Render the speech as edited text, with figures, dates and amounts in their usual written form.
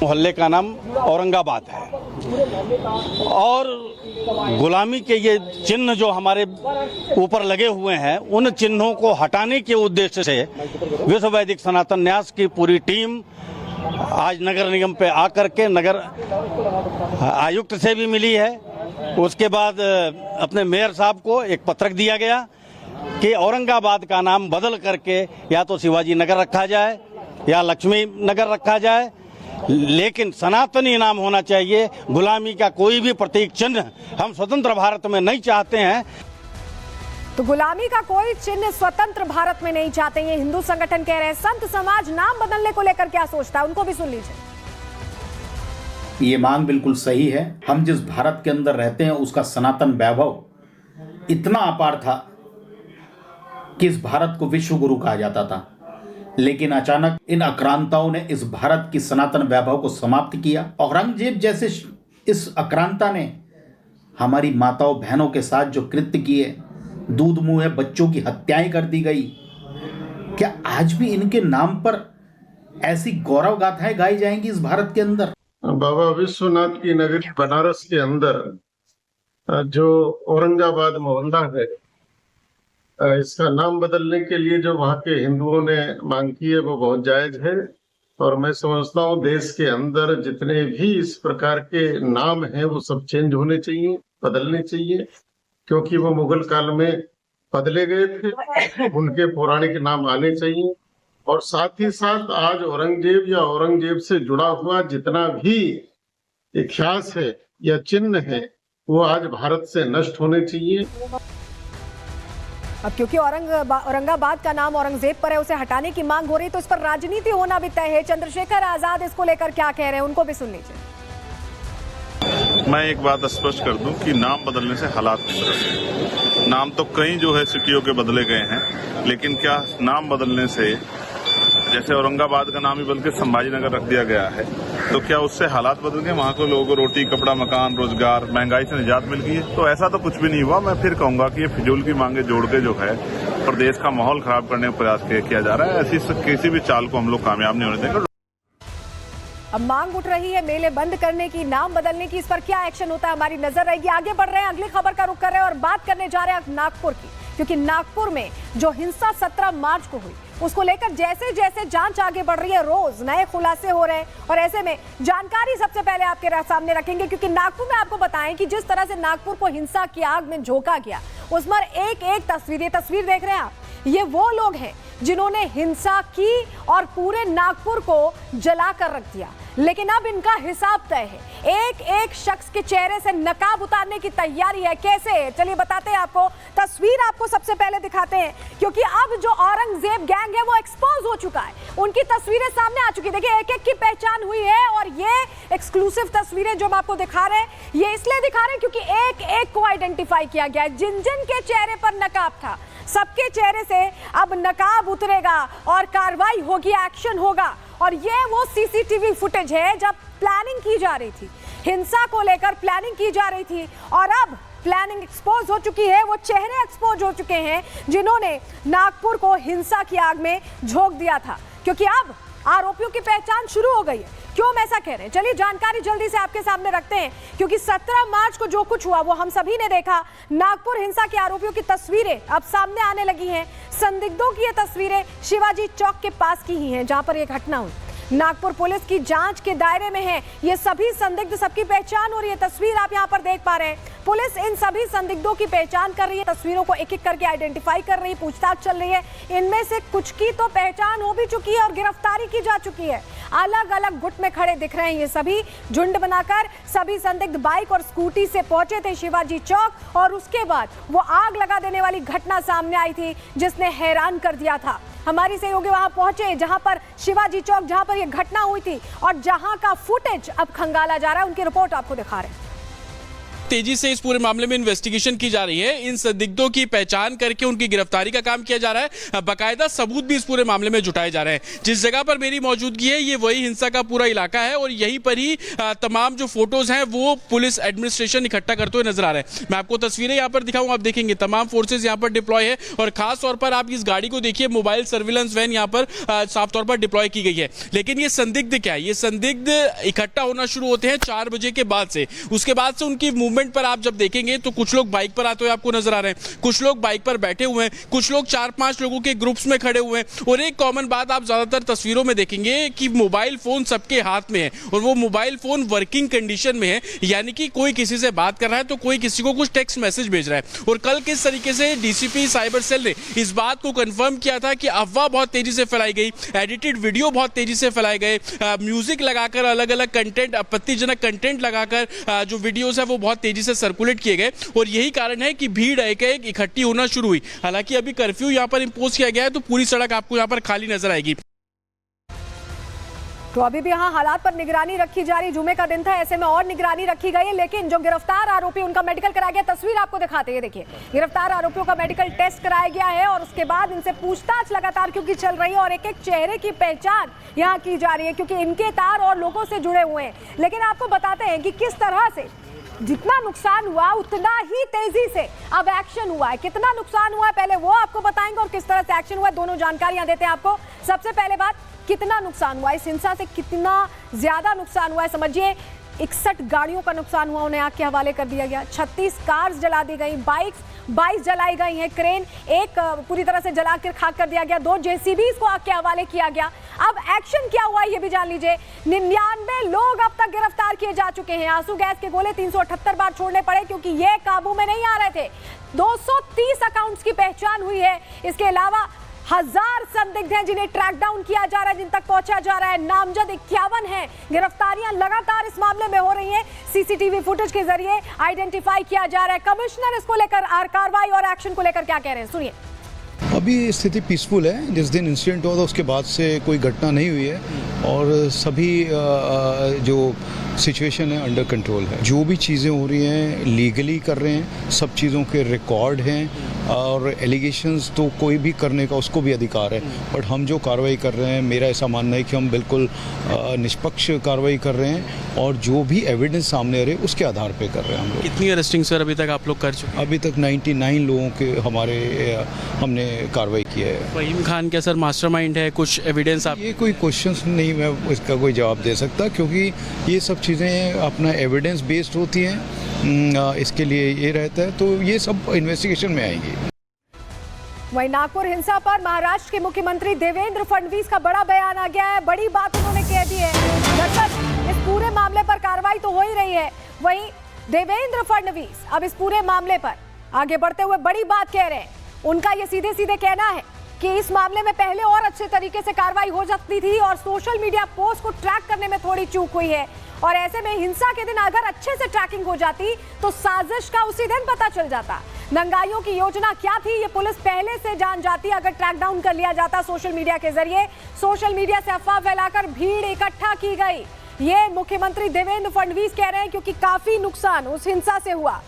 मोहल्ले का नाम औरंगाबाद है और गुलामी के ये चिन्ह जो हमारे ऊपर लगे हुए हैं, उन चिन्हों को हटाने के उद्देश्य से विश्व वैदिक सनातन न्यास की पूरी टीम आज नगर निगम पे आकर के नगर आयुक्त से भी मिली है। उसके बाद अपने मेयर साहब को एक पत्रक दिया गया कि औरंगाबाद का नाम बदल करके या तो शिवाजी नगर रखा जाए या लक्ष्मी नगर रखा जाए, लेकिन सनातनी नाम होना चाहिए। गुलामी का कोई भी प्रतीक चिन्ह हम स्वतंत्र भारत में नहीं चाहते हैं। तो गुलामी का कोई चिन्ह स्वतंत्र भारत में नहीं चाहते, ये हिंदू संगठन कह रहे हैं। संत समाज नाम बदलने को लेकर क्या सोचता है, उनको भी सुन लीजिए। ये मांग बिल्कुल सही है। हम जिस भारत के अंदर रहते हैं उसका सनातन वैभव इतना अपार था कि इस भारत को विश्व गुरु कहा जाता था, लेकिन अचानक इन आक्रांताओं ने इस भारत की सनातन वैभव को समाप्त किया। औरंगजेब जैसे इस आक्रांता ने हमारी माताओं बहनों के साथ जो कृत्य किए, दूध मुँहे बच्चों की हत्याएं कर दी गई, क्या आज भी इनके नाम पर ऐसी गौरव गाथाएं गाई जाएंगी इस भारत के अंदर? बाबा विश्वनाथ की नगरी बनारस के अंदर जो औरंगाबाद मोहल्ला है, इसका नाम बदलने के लिए जो वहाँ के हिंदुओं ने मांग की है वो बहुत जायज है। और मैं समझता हूँ देश के अंदर जितने भी इस प्रकार के नाम हैं वो सब चेंज होने चाहिए, बदलने चाहिए, क्योंकि वो मुगल काल में बदले गए थे, उनके पौराणिक नाम आने चाहिए। और साथ ही साथ आज औरंगजेब या औरंगजेब से जुड़ा हुआ जितना भी इतिहास है या चिन्ह है वो आज भारत से नष्ट होने चाहिए। अब क्योंकि औरंगाबाद का नाम औरंगजेब पर है, उसे हटाने की मांग हो रही है, तो इस पर राजनीति होना भी तय है। चंद्रशेखर आजाद इसको लेकर क्या कह रहे हैं, उनको भी सुन लीजिए। मैं एक बात स्पष्ट कर दूं कि नाम बदलने से हालात नहीं बदलते। नाम तो कई जो है सिटियों के बदले गए हैं, लेकिन क्या नाम बदलने से, जैसे औरंगाबाद का नाम ही बदल के संभाजी नगर रख दिया गया है, तो क्या उससे हालात बदल गए? वहाँ के लोगों को रोटी, कपड़ा, मकान, रोजगार, महंगाई से निजात मिल गई है? तो ऐसा तो कुछ भी नहीं हुआ। मैं फिर कहूंगा कि ये फिजूल की मांगे जोड़ के जो है प्रदेश का माहौल खराब करने का प्रयास किया जा रहा है। ऐसी किसी भी चाल को हम लोग कामयाब नहीं होने देंगे। अब मांग उठ रही है मेले बंद करने की, नाम बदलने की, इस पर क्या एक्शन होता है हमारी नजर रहेगी। आगे बढ़ रहे हैं, अगली खबर का रुख कर रहे हैं और बात करने जा रहे हैं नागपुर की, क्योंकि नागपुर में जो हिंसा 17 मार्च को हुई उसको लेकर जैसे जैसे जांच आगे बढ़ रही है, रोज नए खुलासे हो रहे हैं। और ऐसे में जानकारी सबसे पहले आपके सामने रखेंगे, क्योंकि नागपुर में आपको बताएं कि जिस तरह से नागपुर को हिंसा की आग में झोंका गया, उस पर एक एक तस्वीर, ये तस्वीर देख रहे हैं आप, ये वो लोग हैं जिन्होंने हिंसा की और पूरे नागपुर को जलाकर रख दिया। लेकिन अब इनका हिसाब तय है। एक एक शख्स के चेहरे से नकाब उतारने की तैयारी है। कैसे, चलिए बताते हैं आपको। तस्वीर आपको सबसे पहले दिखाते हैं, क्योंकि अब जो औरंगजेब गैंग है वो एक्सपोज हो चुका है। उनकी तस्वीरें सामने आ चुकी। देखिए, एक एक की पहचान हुई है और ये एक्सक्लूसिव तस्वीरें जो हम आपको दिखा रहे हैं, ये इसलिए दिखा रहे हैं क्योंकि एक एक को आइडेंटिफाई किया गया है। जिन जिन के चेहरे पर नकाब था, सबके चेहरे से अब नकाब उतरेगा और कार्रवाई होगी, एक्शन होगा। और ये वो सीसीटीवी फुटेज है जब प्लानिंग की जा रही थी, हिंसा को लेकर प्लानिंग की जा रही थी, और अब प्लानिंग एक्सपोज हो चुकी है। वो चेहरे एक्सपोज हो चुके हैं जिन्होंने नागपुर को हिंसा की आग में झोंक दिया था, क्योंकि अब आरोपियों की पहचान शुरू हो गई है। क्यों हम ऐसा कह रहे हैं, चलिए जानकारी जल्दी से आपके सामने रखते हैं, क्योंकि 17 मार्च को जो कुछ हुआ वो हम सभी ने देखा। नागपुर हिंसा के आरोपियों की तस्वीरें अब सामने आने लगी हैं। संदिग्धों की ये तस्वीरें शिवाजी चौक के पास की ही हैं, जहां पर यह घटना हुई। नागपुर पुलिस की जांच के दायरे में है ये सभी संदिग्ध, सबकी पहचान हो रही है। तस्वीर आप यहां पर देख पा रहे हैं। पुलिस इन सभी संदिग्धों की पहचान कर रही है, तस्वीरों को एक एक करके आइडेंटिफाई कर रही है, पूछताछ चल रही है। इनमें से कुछ की तो पहचान हो भी चुकी है और गिरफ्तारी की जा चुकी है। अलग अलग गुट में खड़े दिख रहे हैं ये सभी, झुंड बनाकर सभी संदिग्ध बाइक और स्कूटी से पहुंचे थे शिवाजी चौक, और उसके बाद वो आग लगा देने वाली घटना सामने आई थी जिसने हैरान कर दिया था। हमारी सहयोगी वहां पहुंचे जहां पर शिवाजी चौक, जहां पर यह घटना हुई थी और जहां का फुटेज अब खंगाला जा रहा है। उनकी रिपोर्ट आपको दिखा रहे हैं। तेजी से इस पूरे मामले में इन्वेस्टिगेशन की जा रही है। इन संदिग्धों की पहचान करके उनकी गिरफ्तारी का काम किया जा रहा है। बाकायदा सबूत भी इस पूरे मामले में जुटाए जा रहे हैं। जिस जगह पर मेरी मौजूदगी है ये वही हिंसा का पूरा इलाका है और यहीं पर ही तमाम जो फोटोज हैं वो पुलिस एडमिनिस्ट्रेशन इकट्ठा करते हुए नजर आ रहे हैं। मैं आपको तस्वीरें यहाँ पर दिखाऊं, आप देखेंगे तमाम फोर्सेज यहाँ पर डिप्लॉय है और खास तौर पर आप इस गाड़ी को देखिए, मोबाइल सर्विलेंस वैन यहाँ पर साफ तौर पर डिप्लॉय की गई है। लेकिन ये संदिग्ध क्या है? ये संदिग्ध इकट्ठा होना शुरू होते हैं 4 बजे के बाद से। उसके बाद से उनकी मूवमेंट पर आप जब देखेंगे तो कुछ लोग बाइक पर आते हुए आपको नजर आ रहे हैं, कुछ लोग बाइक पर बैठे हुए हैं, कुछ लोग 4-5 लोगों के ग्रुप्स में खड़े हुए हैं। और एक कॉमन बात आप ज्यादातर तस्वीरों में देखेंगे कि मोबाइल फोन सबके हाथ में है और वो मोबाइल फोन वर्किंग कंडीशन में है, यानी कि कोई किसी से बात कर रहा है तो कोई किसी को कुछ टेक्स्ट मैसेज भेज रहा है। और कल किस तरीके से डीसीपी साइबर सेल ने इस बात को कंफर्म किया था कि अफवाह बहुत तेजी से फैलाई गई, एडिटेड वीडियो बहुत तेजी से फैलाए गए, म्यूजिक लगाकर अलग अलग कंटेंट, आपत्तिजनक कंटेंट लगाकर जो वीडियोस है वो बहुत तेजी से सर्कुलेट किए गए और यही कारण है कि भीड़ एक इकट्ठी होना शुरू हुई। हालांकि अभी कर्फ्यू यहाँ पर इंपोज किया गया है तो पूरी सड़क आपको यहाँ पर खाली नजर आएगी। तो अभी भी यहाँ हालात पर निगरानी रखी जा रही। जुमे का दिन था, ऐसे में और निगरानी रखी गई है। लेकिन जो गिरफ्तार आरोपी उनका मेडिकल कराया गया, तस्वीर आपको दिखाते हैं, देखिए गिरफ्तार आरोपियों का मेडिकल टेस्ट कराया गया है और उसके बाद इनसे पूछताछ लगातार क्योंकि चल रही है और एक एक चेहरे की पहचान यहाँ की जा रही है क्योंकि इनके तार और लोगों से जुड़े हुए हैं। लेकिन आपको बताते हैं कि किस तरह से जितना नुकसान हुआ उतना ही तेजी से अब एक्शन हुआ है। कितना नुकसान हुआ है पहले वो आपको बताएंगे और किस तरह से एक्शन हुआ है, दोनों जानकारियां देते हैं आपको। सबसे पहले बात, कितना नुकसान हुआ इस हिंसा से, कितना ज्यादा नुकसान हुआ है समझिए। 61 गाड़ियों का नुकसान हुआ, उन्हें आग के हवाले कर दिया गया। 36 कार्स जला दी गई, बाइक्स 22 जलाई गई हैं, क्रेन एक पूरी तरह से जला कर खाक कर दिया गया, 2 जेसीबीज को आग के हवाले किया गया। अब एक्शन क्या हुआ ये भी जान लीजिए। 99 लोग अब तक गिरफ्तार किए जा चुके हैं। आंसू गैस के गोले 378 बार छोड़ने पड़े क्योंकि ये काबू में नहीं आ रहे थे। 230 अकाउंट्स की पहचान हुई है। इसके अलावा 1000 संदिग्ध हैं जिन्हें ट्रैक डाउन किया जा रहा है, जिन तक पहुंचा जा रहा है। नामजद 51 हैं। गिरफ्तारियां लगातार इस मामले में हो रही हैं, सीसीटीवी फुटेज के जरिए आइडेंटिफाई किया जा रहा है। कमिश्नर इसको लेकर कार्रवाई और एक्शन को लेकर क्या कह रहे हैं, सुनिए। अभी स्थिति पीसफुल है। जिस दिन इंसिडेंट हुआ था उसके बाद से कोई घटना नहीं हुई है और सभी जो सिचुएशन है अंडर कंट्रोल है। जो भी चीज़ें हो रही हैं लीगली कर रहे हैं, सब चीज़ों के रिकॉर्ड हैं और एलिगेशंस तो कोई भी करने का उसको भी अधिकार है। बट हम जो कार्रवाई कर रहे हैं, मेरा ऐसा मानना है कि हम बिल्कुल निष्पक्ष कार्रवाई कर रहे हैं और जो भी एविडेंस सामने आ रहे उसके आधार पे कर रहे हैं हम लोग। कितनी अरेस्टिंग सर अभी तक आप लोग कर चुके हैं? अभी तक 99 लोगों के हमने कार्रवाई की है। फहीम खान क्या सर मास्टरमाइंड है? कुछ एविडेंस आप? ये कोई क्वेश्चंस नहीं मैं इसका कोई जवाब दे सकता क्योंकि ये सब चीज़ें अपना एविडेंस बेस्ड होती हैं। इसके लिए ये रहता है तो ये सब इन्वेस्टिगेशन में आएंगी। वहीं नागपुर हिंसा पर महाराष्ट्र के मुख्यमंत्री देवेंद्र फडणवीस का बड़ा बयान आ गया है। बड़ी बात उन्होंने कह दी है। दरअसल इस पूरे मामले पर कार्रवाई तो हो ही रही है, वहीं देवेंद्र फडणवीस अब इस पूरे मामले पर आगे बढ़ते हुए बड़ी बात कह रहे हैं। उनका ये सीधे सीधे कहना है कि इस मामले में पहले और अच्छे तरीके से कार्रवाई हो सकती थी और सोशल मीडिया पोस्ट को ट्रैक करने में थोड़ी चूक हुई है और ऐसे में हिंसा के दिन अगर अच्छे से ट्रैकिंग हो जाती तो साजिश का उसी दिन पता चल जाता। दंगाइयों की योजना क्या थी ये पुलिस पहले से जान जाती अगर ट्रैक डाउन कर लिया जाता सोशल मीडिया के जरिए। सोशल मीडिया से अफवाह फैलाकर भीड़ इकट्ठा की गई, ये मुख्यमंत्री देवेंद्र फडणवीस कह रहे हैं क्योंकि काफी नुकसान उस हिंसा से हुआ।